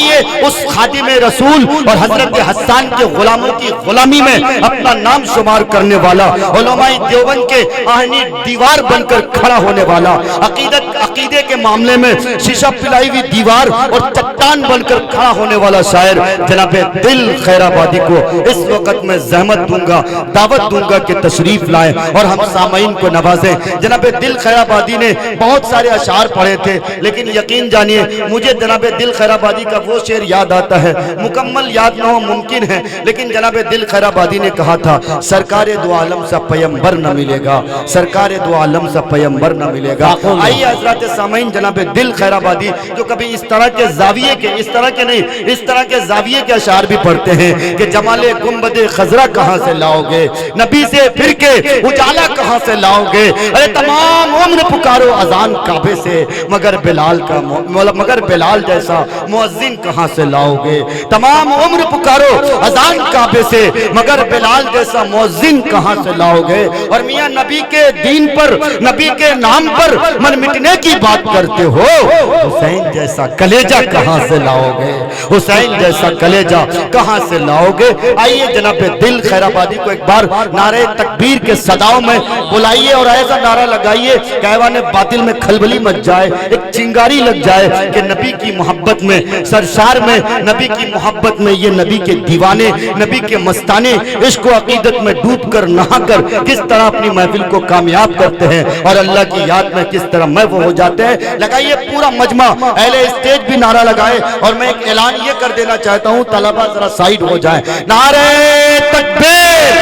आइए उस खादिम रसूल और हजरत हसन के गुलामों की गुलामी में अपना नाम शुमार करने वाला, उलमाए देवबंद के आहनी दीवार बनकर खड़ा होने वाला, अकीदे के मामले में शीशा पिलाई हुई दीवार और चट्टान बनकर खड़ा होने वाला शायर जनाब दिल खैराबादी को इस वक्त में जहमत दूंगा, दावत दूंगा कि तशरीफ लाएं और हम सामईन को नवाजें। जनाब दिल खैराबादी ने बहुत सारे अशार पढ़े थे, लेकिन यकीन जानिए मुझे जनाब दिल खैराबादी का वो शेर याद आता है, मुकम्मल याद न हो मुमकिन है, लेकिन जनाब दिल खैराबादी ने कहा था सरकार दो आलम सा पैगंबर न मिलेगा, सरकार दो आलम सा पैगंबर न मिलेगा। आइए हजरत सामईन जनाब दिल खैराबादी जो कभी इस तरह के जाविये के, इस तरह के नहीं, इस तरह के जाविये के अशार भी पढ़ते हैं कि जमाले गुंबदे खजरा कहां से लाओगे, नबी से फिर के उजाला कहां से लाओगे, अरे तमाम उम्र पुकारो अजान काबे से, मगर बिलाल जैसा मुअज्जिन कहां से लाओगे, तमाम उम्र पुकारो अजान काबे से, मगर बिलाल जैसा मुअज्जिन कहां से लाओगे। और मियां नबी के दीन पर, नबी के नाम पर मन मिटने की बात करते हो, हुसैन जैसा कलेजा कहां से लाओगे, हुसैन जैसा कलेजा कहां से लाओगे। आइए जनाब दिल खैराबादी को एक बार नारे तकबीर के सदाओं में बुलाइए और ऐसा नारा लगाइए कि ऐवाने बातिल में खलबली मच जाए, एक चिंगारी लग जाए कि नबी की मोहब्बत में, सरशार में, नबी की मोहब्बत में ये नबी के दीवाने, नबी के मस्ताने इश्क व अकीदत में डूब कर नहा कर किस तरह अपनी महफिल को कामयाब करते हैं और अल्लाह की याद में किस तरह महव हो जाते हैं। लगाइए पूरा मजमा, अहले स्टेज भी नारा लगाए। और मैं एक ऐलान ये कर देना चाहता हूँ, तलबा जरा साइड हो जाए, नारे तकबीर।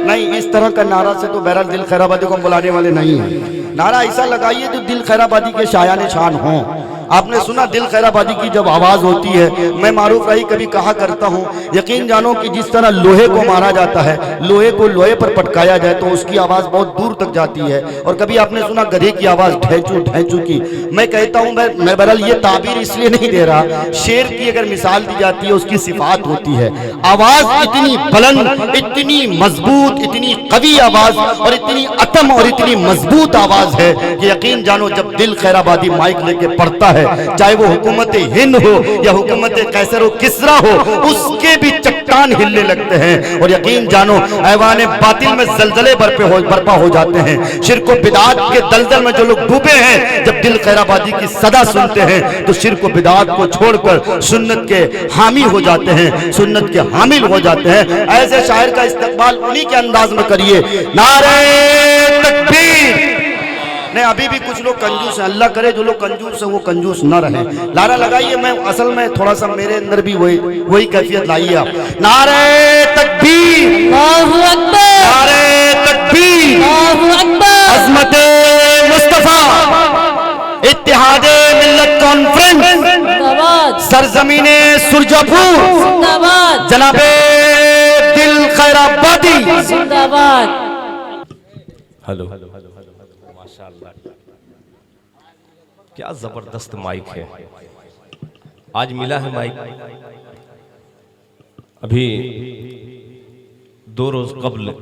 नहीं, इस तरह का नारा से तो बहरहाल दिल खैराबादी को हम बुलाने वाले नहीं हैं। नारा ऐसा लगाइए जो दिल खैराबादी के शायान शान हों। आपने सुना दिल खैराबादी की जब आवाज होती है, मैं मारूफ रही कभी कहा करता हूँ, यकीन जानो कि जिस तरह लोहे को मारा जाता है, लोहे को लोहे पर पटकाया जाए तो उसकी आवाज बहुत दूर तक जाती है। और कभी आपने सुना गधे की आवाज ढैंचू ढैंचू की। मैं कहता हूँ, मैं बहरहाल ये ताबीर इसलिए नहीं दे रहा, शेर की अगर मिसाल दी जाती है उसकी सिफात होती है। आवाज इतनी बुलंद, इतनी मजबूत, इतनी कवी आवाज और इतनी अतम और इतनी मजबूत आवाज है कि यकीन जानो जब दिल खैराबादी माइक लेके पढ़ता है, चाहे वो हुकूमत हिंद हो या हुकूमत कैसर हो किसरा हो, उसके भी चट्टान हिलने लगते हैं। और यकीन जानो ऐवाने बातिल में जलजले बर्पा हो जाते हैं। शिर्क व बिदात के दलदल में जो लोग डूबे हैं, जब दिल खैराबादी की सदा सुनते हैं तो शिर्क व बिदात को छोड़कर सुन्नत के हामी हो जाते हैं, सुन्नत के हामिल हो जाते हैं। ऐसे शायर का इस्तकबाल उन्हीं के अंदाज में करिए, नारे तकबीर। नहीं, अभी भी कुछ लोग कंजूस हैं, अल्लाह करे जो लोग कंजूस हैं वो कंजूस न रहे। नारा लगाइए, मैं असल में थोड़ा सा मेरे अंदर भी वही कैफियत लाइए आप। नारे तकबीर, अल्लाहू अकबर, नारे तकबीर, अल्लाहू अकबर, अज़मते मुस्तफा, इत्तिहादे मिल्लत कॉन्फ्रेंस जिंदाबाद, सरजमीने सुरजापुर जिंदाबाद, जनाबे दिल खैराबादी जिंदाबाद। हेलो, माशाअल्लाह, क्या जबरदस्त माइक है। आज मिला है माइक। अभी 2 रोज कबल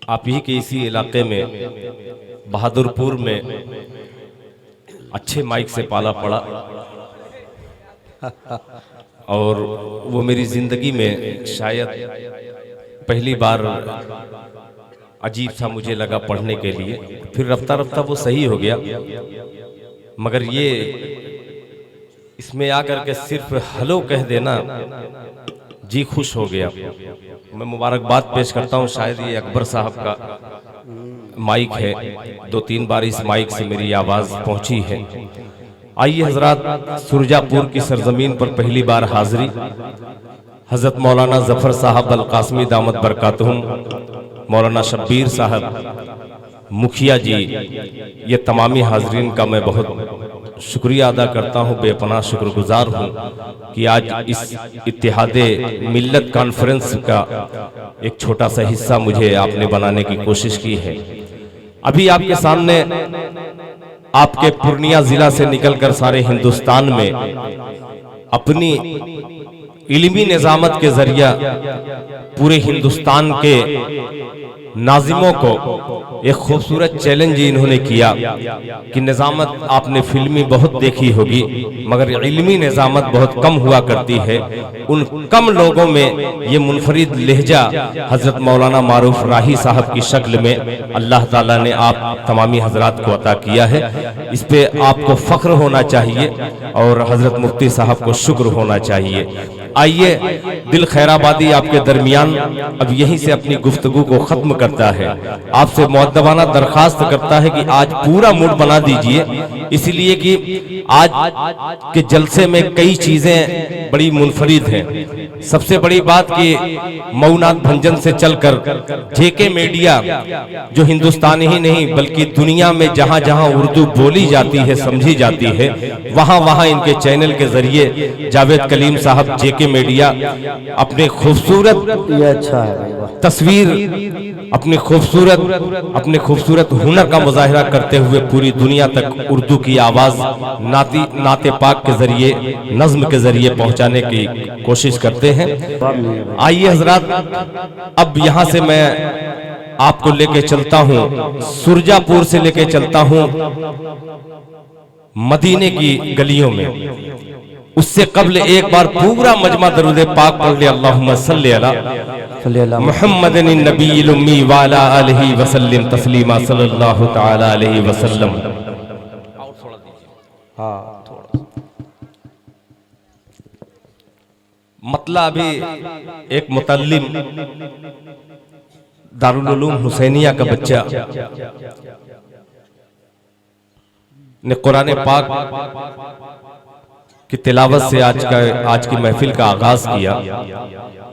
आप ही के इसी इलाके में बहादुरपुर में अच्छे माइक से पाला पड़ा और वो मेरी जिंदगी में शायद पहली बार अजीब सा मुझे लगा पढ़ने के लिए। फिर रफ्ता रफ्ता वो सही हो गया, मगर ये इसमें आकर के सिर्फ हेलो कह देना जी खुश हो गया। मैं मुबारकबाद पेश करता हूँ। शायद ये अकबर साहब का माइक है, 2-3 बार इस माइक से मेरी आवाज़ पहुंची है। आइए हजरात, सुरजापुर की सरजमीन पर पहली बार हाजिरी हजरत मौलाना जफर साहब अल कासमी दामत बरकातहुम, मौलाना शब्बीर साहब मुखिया जी, ये तमामी हाजरीन का मैं बहुत शुक्रिया अदा करता हूँ, बेपनाह शुक्रगुजार हूँ कि आज इस इत्तिहादे मिल्लत कॉन्फ्रेंस का एक छोटा सा हिस्सा मुझे आपने बनाने की कोशिश की है। अभी आपके सामने आपके पूर्णिया जिला से निकलकर सारे हिंदुस्तान में अपनी इल्मी निजामत के जरिया पूरे हिंदुस्तान के नाजिमों को एक खूबसूरत चैलेंज इन्होंने किया कि निज़ामत आपने फिल्मी बहुत देखी होगी मगर इल्मी निज़ामत बहुत कम हुआ करती है। उन कम लोगों में ये मुनफरिद लहजा हजरत मौलाना मारूफ राही साहब की शक्ल में अल्लाह ताला ने आप तमामी हजरात को अता किया है। इस पे आपको फख्र होना चाहिए और हजरत मुफ्ती साहब को शुक्र होना चाहिए। आइए दिल खैराबादी आपके दरमियान अब यहीं से अपनी गुफ्तगू को खत्म करता है। आपसे मुअद्दबाना दरखास्त करता है कि आज पूरा मूड बना दीजिए, इसलिए कि आज के जलसे में कई चीजें बड़ी मुनफरिद हैं। सबसे बड़ी बात कि मऊनाथ भंजन से चलकर जेके मीडिया जो हिंदुस्तान ही नहीं बल्कि दुनिया में जहां जहां उर्दू बोली जाती है समझी जाती है वहां वहां इनके चैनल के जरिए जावेद कलीम साहब जेके मीडिया अपने खूबसूरत तस्वीर अपने खूबसूरत हुनर का मुजाहिरा करते हुए पूरी दुनिया तक उर्दू की आवाज नाते पाक के जरिए नज्म के जरिए पहुंचाने की कोशिश करते हैं। आइए हजरात अब यहाँ से मैं आपको लेके चलता हूँ सुरजापुर से लेके चलता हूँ मदीने की गलियों में। उससे कबल एक बार पूरा मजमा दरूद पाक पढ़ ले अल्लाहुम्मा सल्ली अला मुहम्मदिन नबील उम्मी व अला आलिहि वसल्लम तस्लीमा सल्लल्लाहु तआला अलैहि वसल्लम। मतलब अभी एक मुतल्लिम दारुल उलूम हुसैनिया का बच्चा ने कुरान पाक की तिलावत से आज की महफिल का आगाज किया।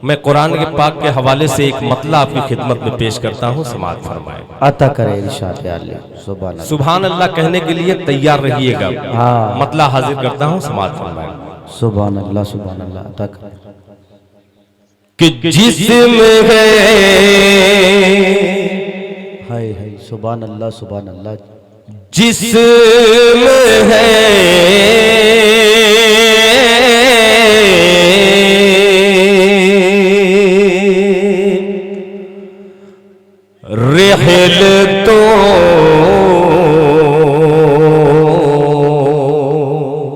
मैं कुरान के पाक के हवाले से एक मतला आपकी खिदमत में पेश करता हूँ, समाअत फरमाएं। अता करे इरशाद अल्लाह सुभान अल्लाह कहने के लिए तैयार रहिएगा। मतला हाजिर करता हूँ, समाअत फरमाएं। सुभान अल्लाह अता करे कि जिस्म है हाय हाय सुभान अल्लाह जिस्म है रहल तो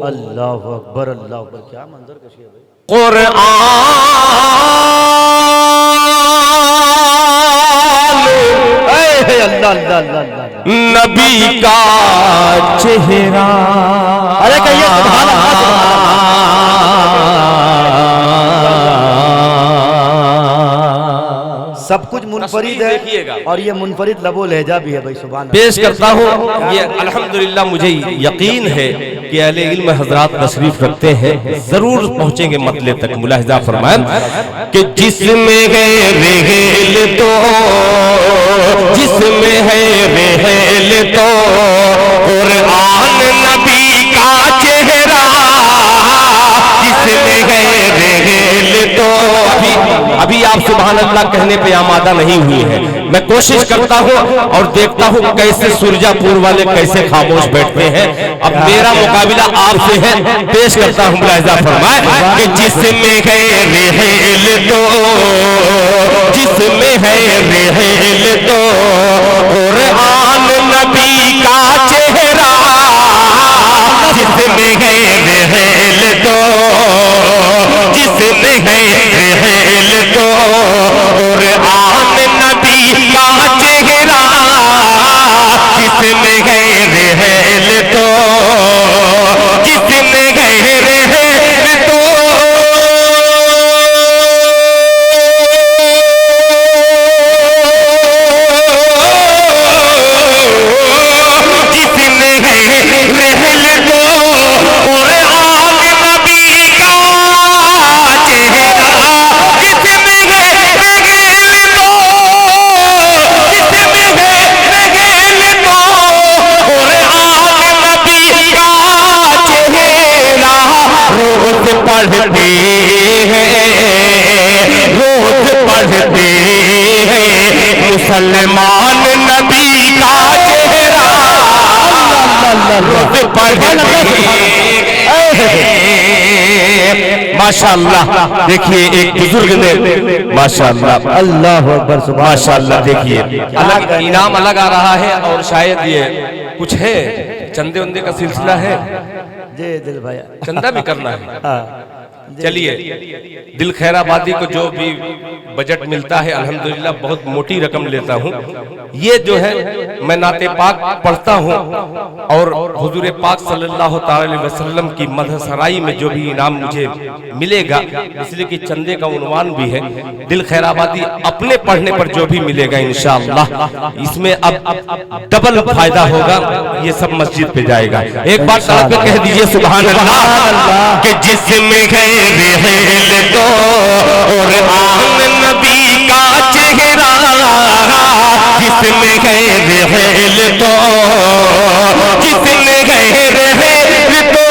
अल्लाहु अकबर क्या मंजर कशी है भाई। कुरान अल्लाह नबी का चेहरा। अरे कहिए सुभान अल्लाह। सब कुछ मुनफरिद है और ये मुनफरिद लबो लहजा भी है भाई। सुभान पेश करता हूँ ये अल्हम्दुलिल्लाह मुझे यकीन है कि अहले इल्म हजरात तशरीफ रखते हैं, जरूर पहुंचेंगे मतले तक। मुलाहिजा फरमाएं कि जिसमें है रेहल तो जिसमें है रेहल तो कुरान नबी का चेहरा जिसमें है रेहल तो। अभी आप सुभान अल्लाह कहने पे आमादा नहीं हुई है। मैं कोशिश करता हूँ और देखता हूँ कैसे सुरजापुर वाले कैसे खामोश बैठते हैं। अब मेरा मुकाबला आपसे है, पेश करता हूँ। मुलाहिजा फरमाए कि जिसमें है रेहल तो जिसमें है रेहल तो कुरान नबी का चेहरा जिसमें है रेहल तो जिसमें है रेहल तो कुरान नबी का चेहरा जिसमें है रेहल तो जिसमें है रेहल तो जिसमें है रेहल तो कुरान नबी का चेहरा जिसमें है रेहल तो जिसमें है रेहल तो कुरान नबी का चेहरा रोज पढ़ते हैं रोज पढ़ते हैं मुसलमान नबी का चेहरा रोज पढ़ते हैं। माशाअल्लाह देखिए एक बुजुर्ग ने माशाअल्लाह अल्लाह अकबर सुभान माशाअल्लाह देखिए अलग इनाम अलग आ रहा है और शायद ये कुछ है चंदे वंदे का सिलसिला है, जय दिल भाई चंदा भी करना है। हाँ चलिए दिल खैराबादी को जो भी बजट मिलता है अल्हम्दुलिल्लाह बहुत मोटी रकम लेता हूँ। ये जो है मैं नाते पाक पढ़ता हूँ और हुजूर पाक सल्लल्लाहु अलैहि वसल्लम की मदह सराई में जो भी इनाम मुझे मिलेगा, इसलिए कि चंदे का उन्वान भी है, दिल खैराबादी अपने पढ़ने पर जो भी मिलेगा इंशाअल्लाह इसमें अब डबल फायदा होगा। ये सब मस्जिद पे जाएगा। एक बार साथ में कह दीजिए सुभान अल्लाह कि जिसमें है रेहल तो और आम नबी का चेहरा, जिसमें है रेहल तो जिसमें है रेहल तो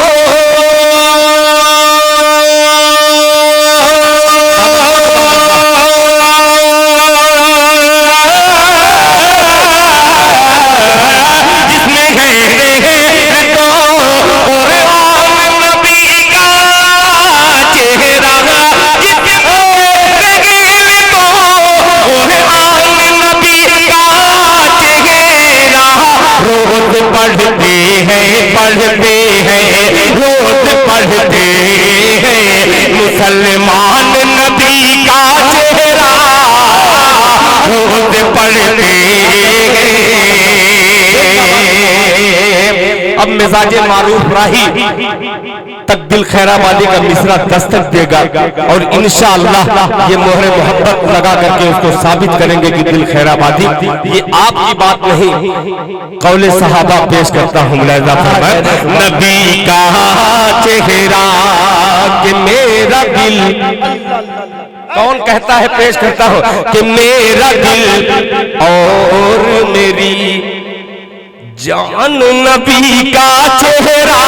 पढ़ते हैं रोज पढ़ते हैं मुसलमान नबी का चेहरा रोज पढ़ते हैं। अब मिजाज मारूफ राही तक दिल खैराबादी का मिसरा दस्तक देगा और इंशाअल्लाह ये मोहरे मोहब्बत लगा करके उसको साबित करेंगे कि दिल खैराबादी ये आपकी बात नहीं कौले सहाबा पेश करता हूँ। मुलाहिजा फरमाए नबी का चेहरा कि मेरा दिल, कौन कहता है पेश करता हूँ कि मेरा दिल और मेरी जान नबी का चेहरा,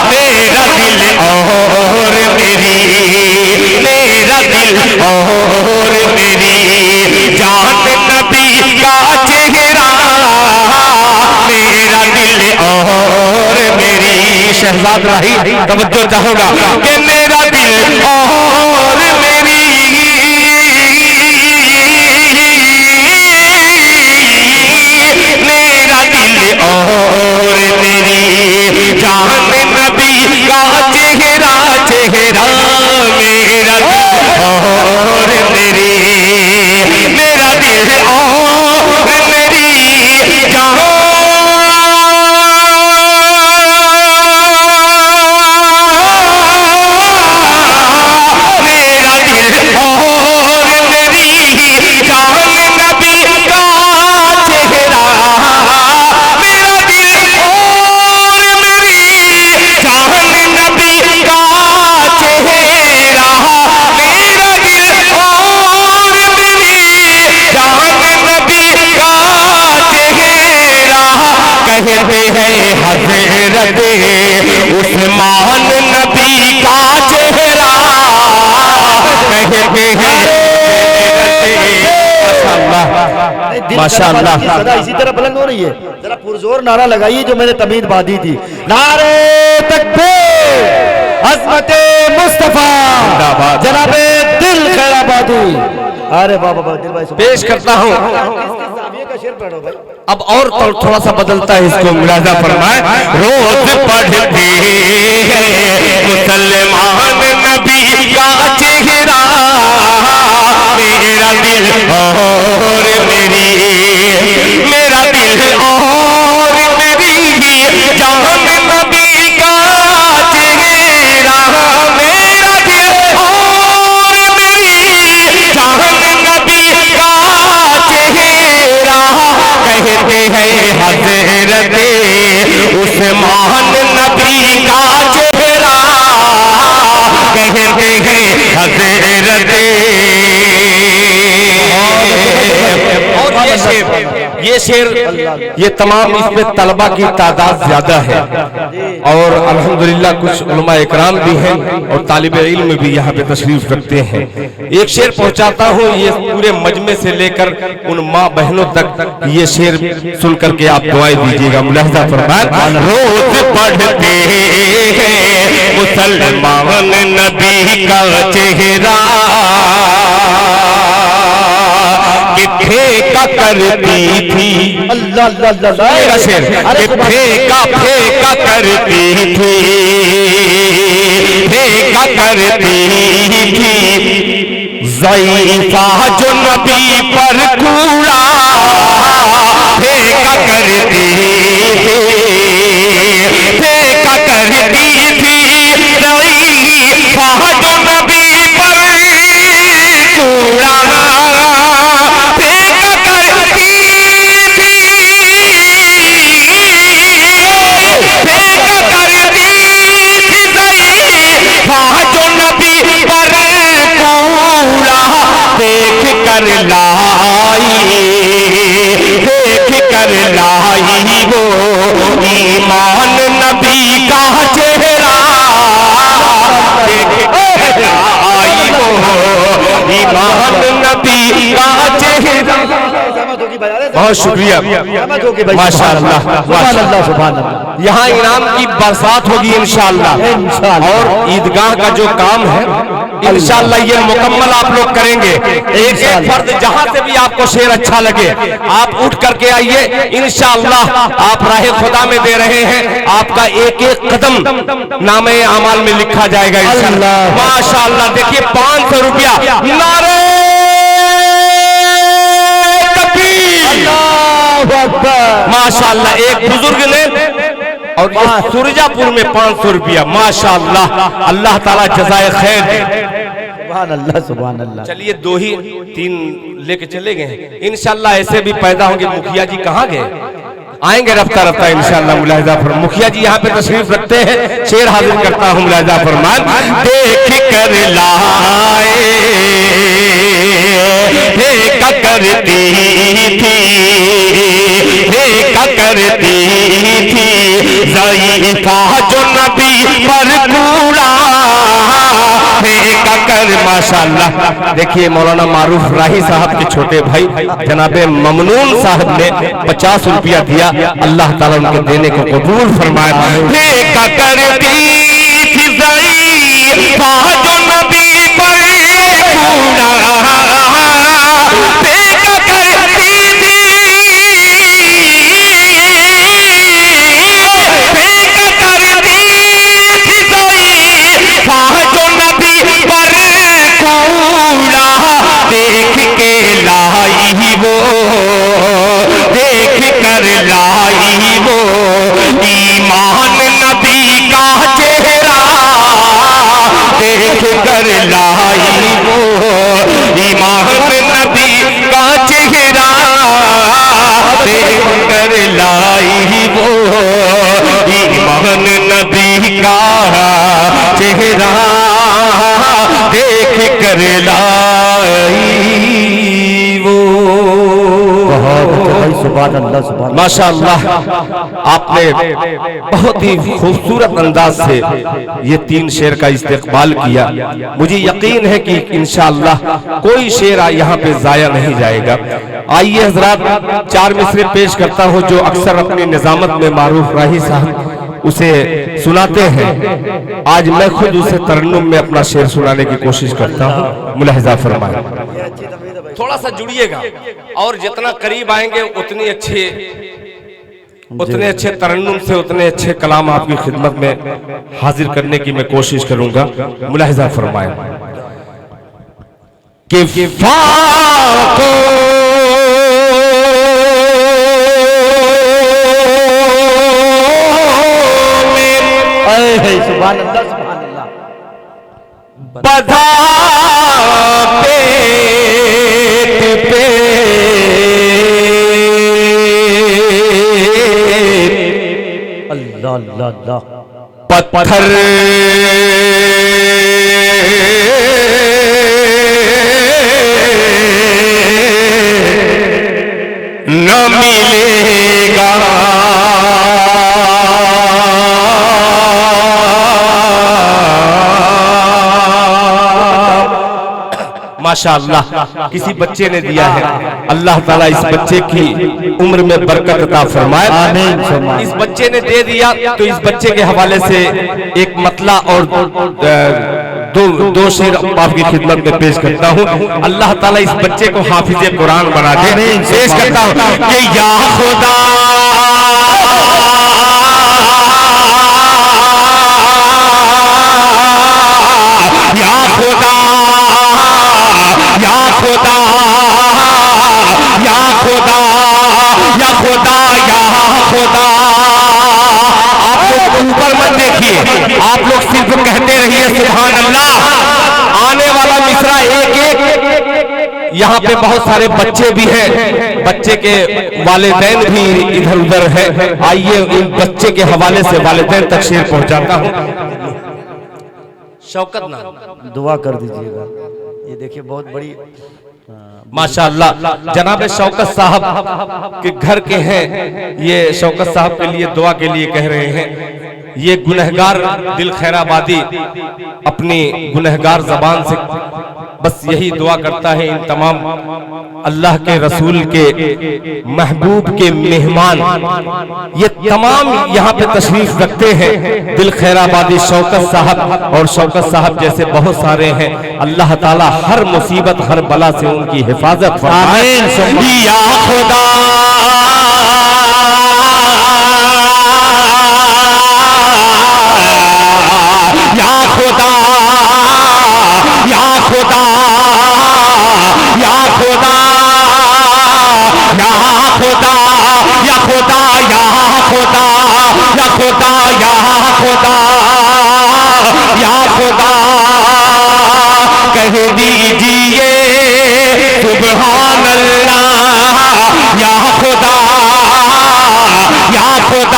मेरा दिल और मेरा दिल और मेरी जान नबी का चेहरा, मेरा दिल और मेरी शहजाद राही तवज्जो चाहूंगा कि मेरा दिल और मेरी और मेरी जान नबी का चेहरा, चेहरा मेरा और मेरा दिल और मेरी जान मेरा दिल और मेरी जान नबी का चेहरा, कहते हैं हज़रत उस्मान नबी का चेहरा, कहते हैं माशाअल्लाह सदा इसी तरह बुलंद हो रही है। जरा पुरजोर नारा लगाइए जो मैंने तमीद बादी थी। नारे तकबीर, अज़मते मुस्तफा, जनाबे दिल खैराबादी। अरे बाबा दिल भाई पेश करता हूँ। का शेर पढ़ो भाई। अब और थोड़ा सा बदलता है इसको, मुलाहिजा फरमाए रोज पढ़ते हैं मुसलमान नबी का चेहरा, मेरा दिल और मेरा दिल और मेरी जान नबी का चेहरा, मेरा दिल और मेरी जान नबी का चेहरा, कहते हैं हज़रत उस्मान नबी का चेहरा, ये शेर, ये तमाम इसमें तलबा की तादाद ज्यादा है और अल्हम्दुलिल्लाह कुछ उलमा इकराम भी हैं और तालिब इल्म भी यहाँ पे तशरीफ रखते हैं। एक शेर पहुंचाता हूँ, ये पूरे मजमे से लेकर उन माँ बहनों तक ये शेर सुन करके आप दुआएं दीजिएगा। मुलाहिजा फरमाएं। रोज पढ़ते हैं मुसलमान नबी का चेहरा, फेंका करती थी अल्लाह अल्लाह मेरा शेर, फेंका करती थी, फेंका करती थी ज़ईफ़ा जो नबी पर कूड़ा, फेंका करती थी, फेंका करती थी ज़ईफ़ा जो नबी पर कूड़ा, कर लाई, देख कर लाई वो ईमान नबी का चेहरा, देख कर लाई वो ईमान नबी का चेहरा। बहुत शुक्रिया, माशाअल्लाह माशाअल्लाह सुभान अल्लाह। यहाँ इनाम की बरसात होगी इंशाअल्लाह और ईदगाह का जो काम है इंशाअल्लाह ये मुकम्मल आप लोग करेंगे। एक एक फर्द जहां से भी आपको शेर अच्छा लगे आप उठ करके आइए, इंशाअल्लाह आप राहे खुदा में दे रहे हैं, आपका एक एक कदम नामे आमाल में लिखा जाएगा इंशाअल्लाह। माशाअल्लाह देखिए 500 रुपया, नारे माशाअल्लाह। एक बुजुर्ग ने और सुरजापुर में 500 रुपया, माशाअल्लाह, अल्लाह ताला जज़ाए खैर दे। सुभान अल्लाह सुभान अल्लाह। चलिए 2 ही 3 लेके चले गए, इंशाअल्लाह ऐसे भी पैदा होंगे। मुखिया जी कहाँ गए? आएंगे रफ्ता रफ्ता इंशाअल्लाह। मुलाहिजा फरमान, मुखिया जी यहाँ पे तशरीफ रखते हैं, शेर हाजिर करता हूँ। मुलाहिजा फरमान। देख कर लाए, फेंका करती थी, फेंका करती थी ज़ईफ़ा जो नबी पर कूड़ा, फेंका कर। माशाअल्लाह देखिए मौलाना मारूफ राही साहब के छोटे भाई जनाबे ममनून साहब ने 50 रुपया दिया, अल्लाह ताला उनके देने को कबूल फरमाए। फेंका करती थी ज़ईफ़ा जो नबी पर कूड़ा, फेंका करती थी, फेंका करती थी ज़ईफ़ा जो नबी पर कूड़ा, देख के लाई वो, देख कर लाई वो ईमान नबी का चेहरा, देख कर लाई वो ईमान नबी का चेहरा, देख कर लाई वो ईमान नबी का चेहरा, देख कर लाई वो। सुभान अल्लाह सुभान माशाअल्लाह, आपने बहुत ही खूबसूरत अंदाज से ये 3 शेर का इस्तेकबाल किया। मुझे यकीन है कि इंशाअल्लाह कोई शेर यहाँ पे जाया नहीं जाएगा। आइए हजरात 4 मिसरे पेश करता हूँ जो अक्सर अपनी निजामत में मारूफ राही साहब उसे सुनाते हैं। आज मैं खुद उसे तरन्नुम में अपना शेर सुनाने की कोशिश करता हूँ। मुलाहिजा फरमाएं, थोड़ा सा जुड़िएगा और जितना करीब आएंगे उतने अच्छे तरन्नुम से उतने अच्छे कलाम आपकी खिदमत में हाजिर करने की मैं कोशिश करूंगा। मुलाहिजा फरमाएं कि सुभान अल्लाह सुभान अल्लाह। बधा पेट पे अल्लाह अल्लाह अल्लाह। पत्थर न मिले माशाअल्लाह किसी बच्चे ने दिया है, अल्लाह ताला इस बच्चे की उम्र में बरकत अता फरमाए। आमीन। इस बच्चे ने दे दिया तो इस बच्चे के हवाले से एक मतला और दो शेर आपकी खिदमत में पेश करता हूँ। अल्लाह ताला इस बच्चे को हाफिज कुरान बना दे। पेश करता हूँ कि या खुदा या खुदा या खुदा या खुदा या खुदा या खुदा। आप लोग ऊपर मत देखिए, आप लोग सिर्फ कहते रहिए सुभान अल्लाह। आने वाला मिसरा एक एक, यहाँ पे बहुत सारे बच्चे भी हैं, बच्चे के वालिदैन भी इधर उधर है। आइए इन बच्चे के हवाले से वालिदैन तक शेर पहुंचाता हूँ। शौकत नाम दुआ कर दीजिएगा। ये देखिए बहुत बड़ी माशाअल्लाह जनाब शौकत साहब के घर के हैं। ये शौकत साहब के लिए दुआ के लिए कह रहे हैं। ये गुनहगार दिल खैराबादी अपनी गुनहगार जबान से बस यही दुआ करता है इन तमाम अल्लाह के रसूल के महबूब के मेहमान ये तमाम यहाँ पे तशरीफ रखते हैं। दिल खैराबादी शौकत साहब और शौकत साहब जैसे बहुत सारे हैं। अल्लाह ताला हर मुसीबत हर बला से उनकी हिफाजत फरमाए। या खुदा या खुदा या खुदा या खुदा या खुदा या खुदा या खुदा या खुदा या खुदा या खुदा कह दीजिए सुभान अल्लाह। या खुदा या खुदा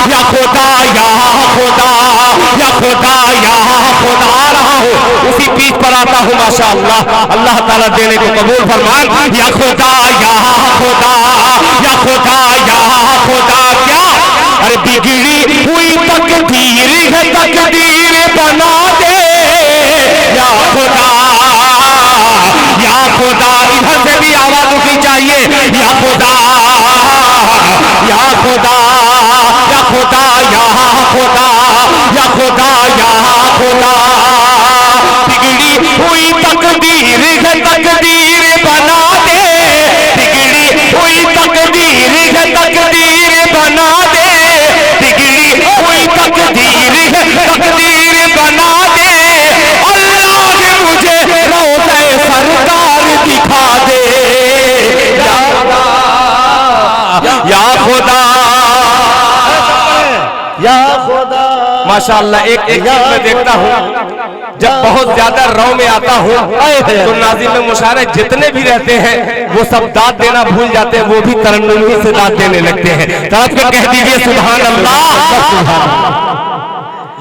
या खुदा या खुदा या खुदा या खुदा। आ रहा हूँ उसी पीठ पर आता हूँ माशाअल्लाह। अल्लाह ताला देने को कबूल फरमाए। या खुदा या खुदा या खुदा या खुदा। क्या अरे बिगड़ी हुई तकदीर है तकदीर बना दे। या खुदा या खुदा। इधर से भी आवाज उठनी चाहिए। या खुदा या खुदा या खुदा या खुदा या खुदा या खुदा। बिगड़ी हुई तकदीर है तकदीर बना दे। बिगड़ी हुई तकदीर है तकदीर बना दे। बिगड़ी हुई तकदीर है तकदीर बना दे। अल्लाह ने मुझे रोज़े सरकार दिखा दे। या खुदा या खुदा या खुदा। माशाअल्लाह एक एक मैं देखता हूँ जब बहुत ज्यादा रौ में आता हूँ तो नाज़िम में मुशायरे जितने भी रहते हैं वो सब दाद देना भूल जाते हैं। वो भी तरन्नुमी से दाद देने लगते हैं। तरफ के कह दीजिए सुभान अल्लाह।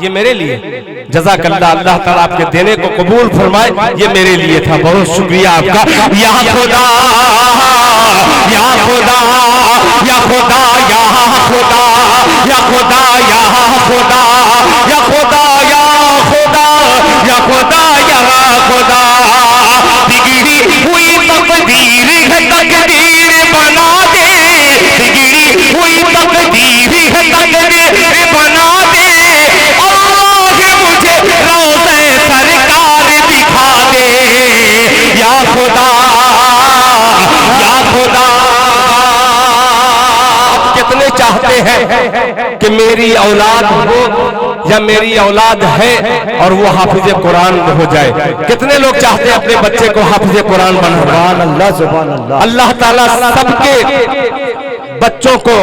ये मेरे लिए जज़ाकल्लाह। अल्लाह ताला आपके देने को कबूल फरमाए। ये मेरे लिए था, बहुत शुक्रिया आपका। या खुदा या खुदा या खुदा या खुदा या खुदा या खुदा या खुदा या खुदा या खुदा या खुदा। बिगड़ी हुई तकदीर है तकदीर बना दे। बिगड़ी हुई तकदीर है तकदीर बना दे। अल्लाह मुझे रोज़े सरकार दिखा दे। या खुदा या खुदा। कितने चाहते हैं कि मेरी औलाद हो या मेरी औलाद है और वो हाफिज कुरान हो जाए। कितने लोग चाहते हैं अपने बच्चे को हाफिज कुरान बनाना। सुभान अल्लाह। अल्लाह ताला सबके बच्चों को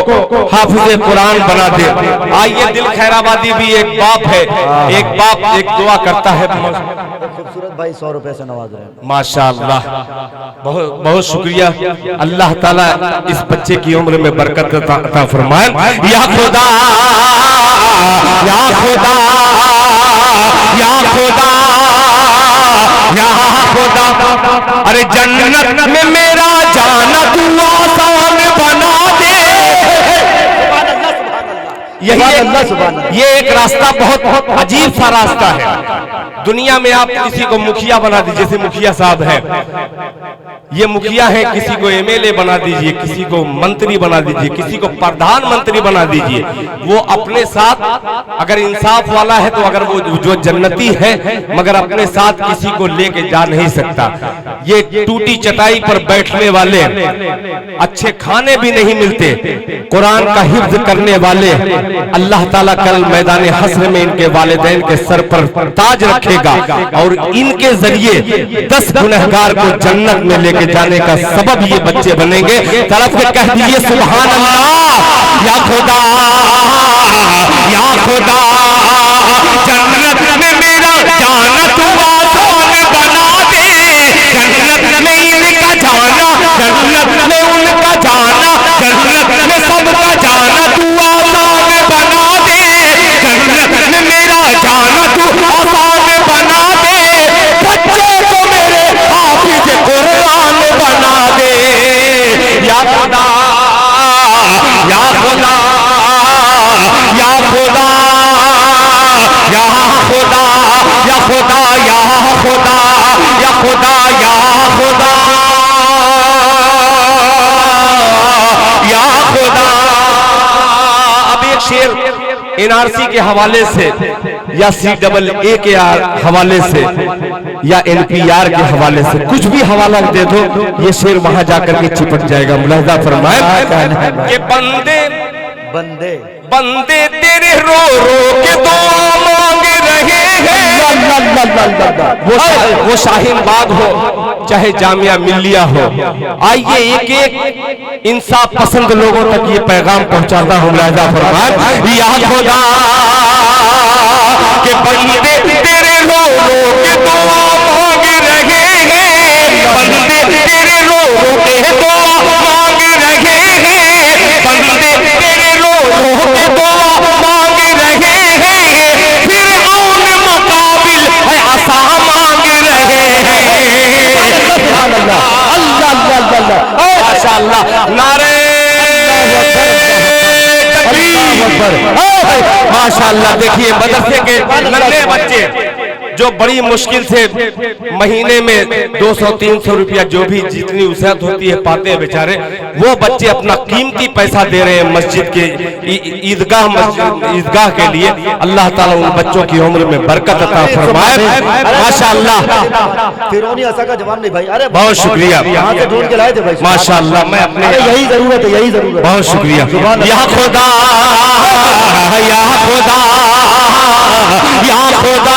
हाफिज कुरान बना दे। आइए दिल खैराबादी भी एक बाप है। एक बाप एक दुआ करता है। खूबसूरत भाई 100 रुपए से नवाज रहे हैं। माशाअल्लाह बहुत बहुत शुक्रिया। अल्लाह ताला इस बच्चे की उम्र में बरकत अता फरमाए। या खुदा या खुदा या खुदा या खुदा। अरे जन्नत में मेरा जाना तू आसान बना दे। ये एक रास्ता बहुत अजीब सा रास्ता है। दुनिया में आप किसी को मुखिया बना दीजिए, जैसे मुखिया साहब है, ये मुखिया है, किसी को एमएलए बना दीजिए, किसी को मंत्री बना दीजिए, किसी को प्रधानमंत्री बना दीजिए, वो अपने साथ अगर इंसाफ वाला है तो अगर वो जो जन्नती है, मगर अपने साथ किसी को लेके जा नहीं सकता। ये टूटी चटाई पर बैठने वाले, अच्छे खाने भी नहीं मिलते, कुरान का हिफ्ज करने वाले, अल्लाह ताला कल मैदान हश्र में इनके वालिदैन के सर पर ताज रखेगा और इनके जरिए 10 गुनहगार को जन्नत में लेके जाने का सबब ये बच्चे बनेंगे। तरफ के कह दीजिए सुभान अल्लाह, या खुदा या खुदा, जन्नत में मेरा जाना तू आसान बना दे, जन्नत में इनका जाना, जन्नत में उनका जाना, जन्नत में सबका जाना तू आसान बना दे, जन्नत में मेरा जाना तू आसान बना दे, बच्चे को मेरे हाफिज कुरान बना दे, या खुदा या खुदा या खुदा या खुदा या खुदा या खुदा या खुदा या खुदा या खुदा। अब एक शेर एनआरसी के हवाले से या CAA के हवाले से या NPR के हवाले से कुछ भी हवाला दे दो, ये शेर वहां जाकर के चिपट जाएगा। मुलाहिजा फरमाए कि बंदे बंदे बंदे तेरे रो रो के दुआ मांग रहे हैं, वो शाहीन बाग हो चाहे जामिया मिल्लिया हो। आइए एक एक इंसाफ पसंद लोगों तक ये पैगाम पहुंचाता हूँ। मुलाहिजा फरमाए, या खुदा के बंदे तेरे रो रो के दुआ मांग रहे हैं, बंदे तेरे रो रो के दुआ मांग रहे हैं, बंदे तेरे रो रो के दुआ मांग रहे हैं, फिर औन मुकाबिल है आसा मांग रहे हैं। माशाअल्लाह, नारे माशाअल्लाह। देखिए मदरसे के नन्हे बच्चे जो बड़ी मुश्किल से महीने में 200-300 रुपया जो भी जितनी उसरत होती है पाते हैं बेचारे, वो बच्चे अपना कीमती पैसा दे रहे हैं मस्जिद के ईदगाह के लिए। अल्लाह ताला उन बच्चों की उम्र में बरकत अता फरमाए। माशाअल्लाह। फिरौनी असा का जवाब नहीं भाई। अरे बहुत शुक्रिया, यहाँ से ढूंढ के लाए थे भाई। माशाअल्लाह। मैं अपने यही जरूरत है, यही जरूरत है। बहुत शुक्रिया। या खुदा या खुदा या खुदा